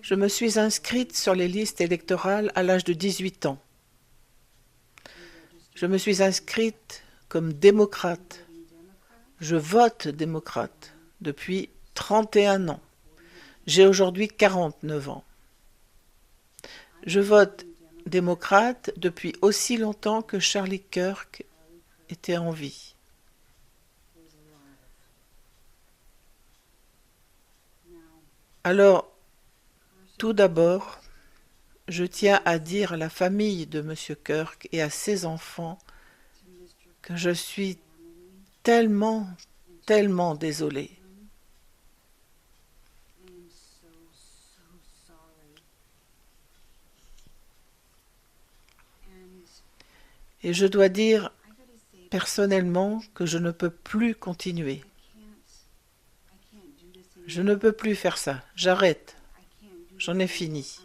Je me suis inscrite sur les listes électorales à l'âge de 18 ans. Je me suis inscrite comme démocrate. Je vote démocrate depuis 31 ans. J'ai aujourd'hui 49 ans. Je vote démocrate depuis aussi longtemps que Charlie Kirk était en vie. Alors, tout d'abord, je tiens à dire à la famille de M. Kirk et à ses enfants que je suis tellement, tellement désolée. Et je dois dire personnellement que je ne peux plus continuer. Je ne peux plus faire ça. J'arrête. J'en ai fini.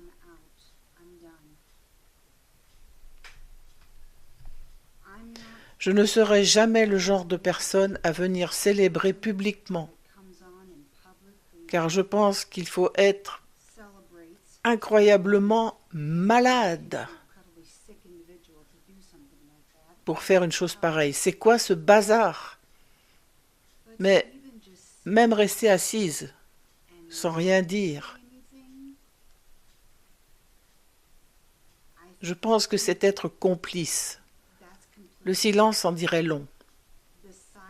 Je ne serai jamais le genre de personne à venir célébrer publiquement, car je pense qu'il faut être incroyablement malade pour faire une chose pareille. C'est quoi ce bazar? Mais même rester assise, sans rien dire, je pense que c'est être complice. Le silence en dirait long.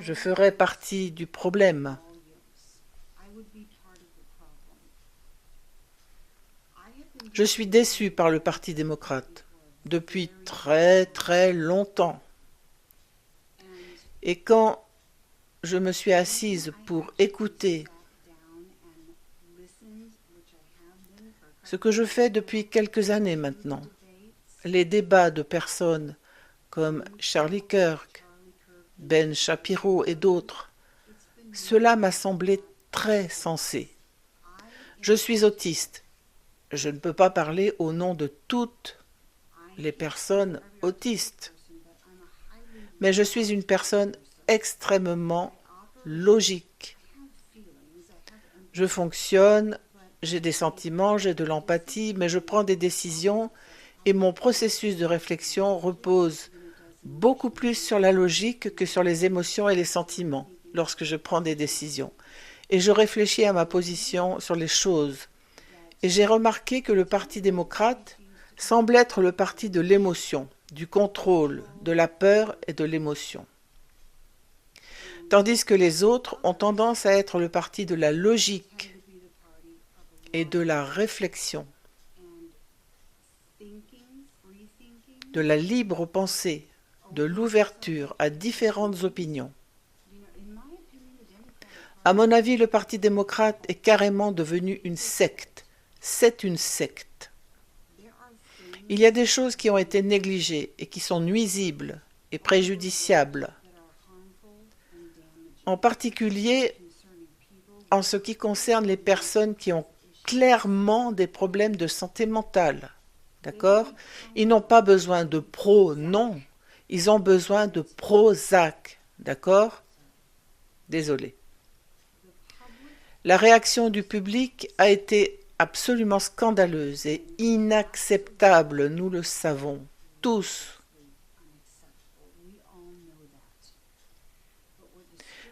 Je ferais partie du problème. Je suis déçu par le Parti démocrate depuis très très longtemps. Et quand je me suis assise pour écouter ce que je fais depuis quelques années maintenant, les débats de personnes comme Charlie Kirk, Ben Shapiro et d'autres, cela m'a semblé très sensé. Je suis autiste. Je ne peux pas parler au nom de toutes les personnes autistes, mais je suis une personne extrêmement logique. Je fonctionne, j'ai des sentiments, j'ai de l'empathie, mais je prends des décisions et mon processus de réflexion repose beaucoup plus sur la logique que sur les émotions et les sentiments lorsque je prends des décisions. Et je réfléchis à ma position sur les choses. Et j'ai remarqué que le Parti démocrate semble être le parti de l'émotion, du contrôle, de la peur et de l'émotion. Tandis que les autres ont tendance à être le parti de la logique et de la réflexion, de la libre pensée, de l'ouverture à différentes opinions. À mon avis, le Parti démocrate est carrément devenu une secte. C'est une secte. Il y a des choses qui ont été négligées et qui sont nuisibles et préjudiciables. En particulier en ce qui concerne les personnes qui ont clairement des problèmes de santé mentale. D'accord? Ils n'ont pas besoin de non. Ils ont besoin de Prozac. D'accord? Désolé. La réaction du public a été absolument scandaleuse et inacceptable, nous le savons, tous.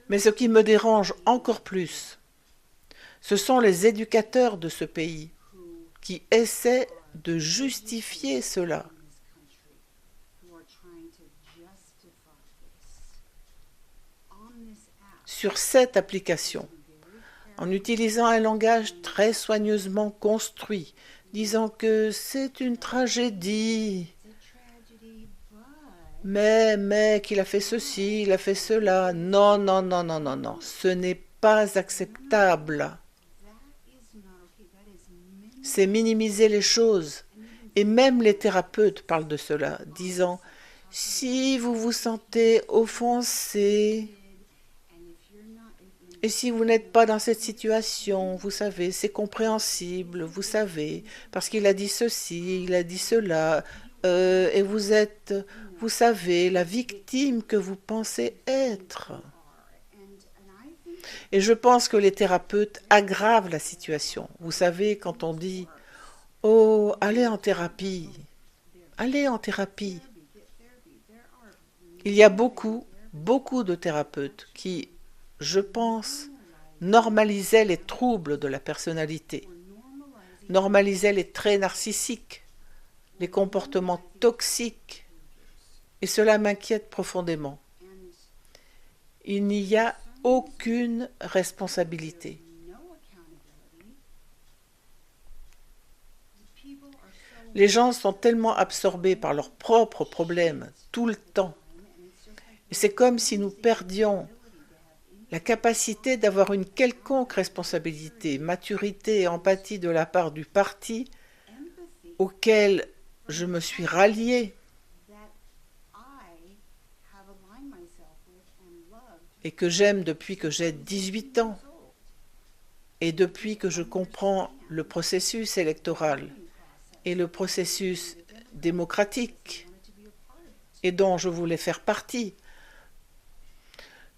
Mais ce qui me dérange encore plus, ce sont les éducateurs de ce pays qui essaient de justifier cela. Sur cette application, en utilisant un langage très soigneusement construit, disant que c'est une tragédie, mais qu'il a fait ceci, il a fait cela. Non, non, non, non, non, non, ce n'est pas acceptable. C'est minimiser les choses. Et même les thérapeutes parlent de cela, disant « Si vous vous sentez offensé, et si vous n'êtes pas dans cette situation, vous savez, c'est compréhensible, vous savez, parce qu'il a dit ceci, il a dit cela, et vous êtes, vous savez, la victime que vous pensez être. » Et je pense que les thérapeutes aggravent la situation. Vous savez, quand on dit Oh, allez en thérapie. Allez en thérapie. Il y a beaucoup de thérapeutes qui, je pense, normalisaient les troubles de la personnalité, normalisaient les traits narcissiques, les comportements toxiques, et cela m'inquiète profondément. Il n'y a aucune responsabilité. Les gens sont tellement absorbés par leurs propres problèmes tout le temps. Et c'est comme si nous perdions la capacité d'avoir une quelconque responsabilité, maturité et empathie de la part du parti auquel je me suis rallié et que j'aime depuis que j'ai 18 ans et depuis que je comprends le processus électoral et le processus démocratique et dont je voulais faire partie.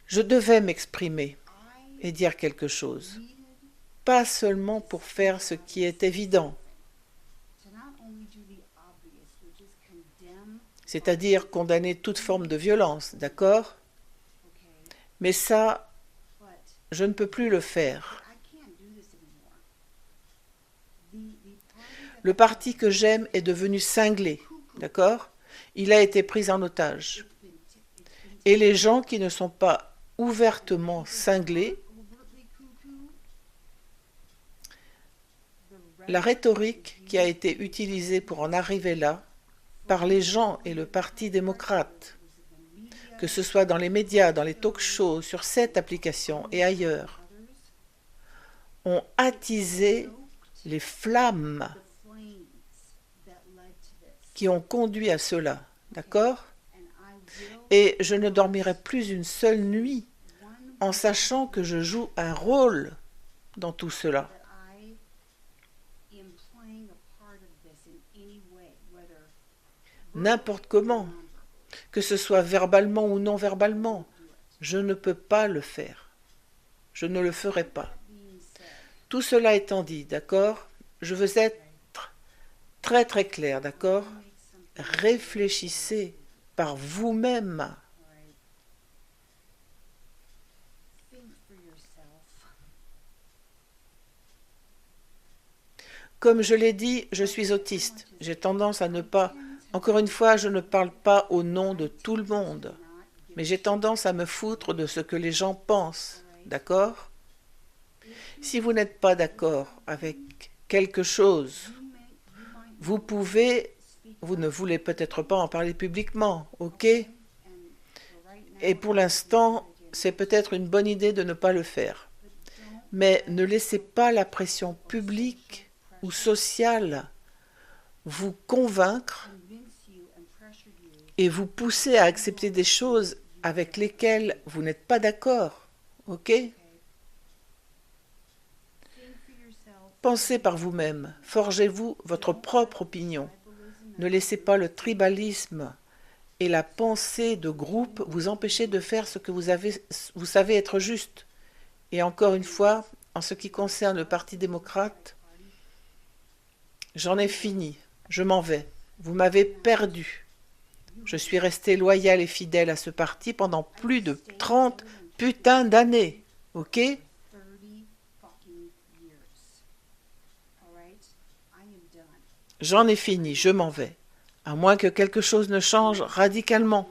Je devais m'exprimer et dire quelque chose, pas seulement pour faire ce qui est évident, c'est-à-dire condamner toute forme de violence, d'accord? Mais ça, je ne peux plus le faire. Le parti que j'aime est devenu cinglé, d'accord? Il a été pris en otage. Et les gens qui ne sont pas ouvertement cinglés, la rhétorique qui a été utilisée pour en arriver là, par les gens et le Parti démocrate, que ce soit dans les médias, dans les talk-shows, sur cette application et ailleurs, ont attisé les flammes qui ont conduit à cela, d'accord? Et je ne dormirai plus une seule nuit en sachant que je joue un rôle dans tout cela. N'importe comment, que ce soit verbalement ou non verbalement, je ne peux pas le faire. Je ne le ferai pas. Tout cela étant dit, d'accord? Je veux être très très clair, d'accord? Réfléchissez par vous-même. Comme je l'ai dit, je suis autiste. J'ai tendance à ne pas... Encore une fois, je ne parle pas au nom de tout le monde, mais j'ai tendance à me foutre de ce que les gens pensent, d'accord? Si vous n'êtes pas d'accord avec quelque chose, vous ne voulez peut-être pas en parler publiquement, ok? Et pour l'instant, c'est peut-être une bonne idée de ne pas le faire. Mais ne laissez pas la pression publique ou sociale vous convaincre et vous pousser à accepter des choses avec lesquelles vous n'êtes pas d'accord, ok? Pensez par vous-même, forgez-vous votre propre opinion. Ne laissez pas le tribalisme et la pensée de groupe vous empêcher de faire ce que vous savez être juste. Et encore une fois, en ce qui concerne le Parti démocrate, j'en ai fini, je m'en vais. Vous m'avez perdu. Je suis resté loyal et fidèle à ce parti pendant plus de 30 putains d'années, ok? J'en ai fini, je m'en vais. À moins que quelque chose ne change radicalement.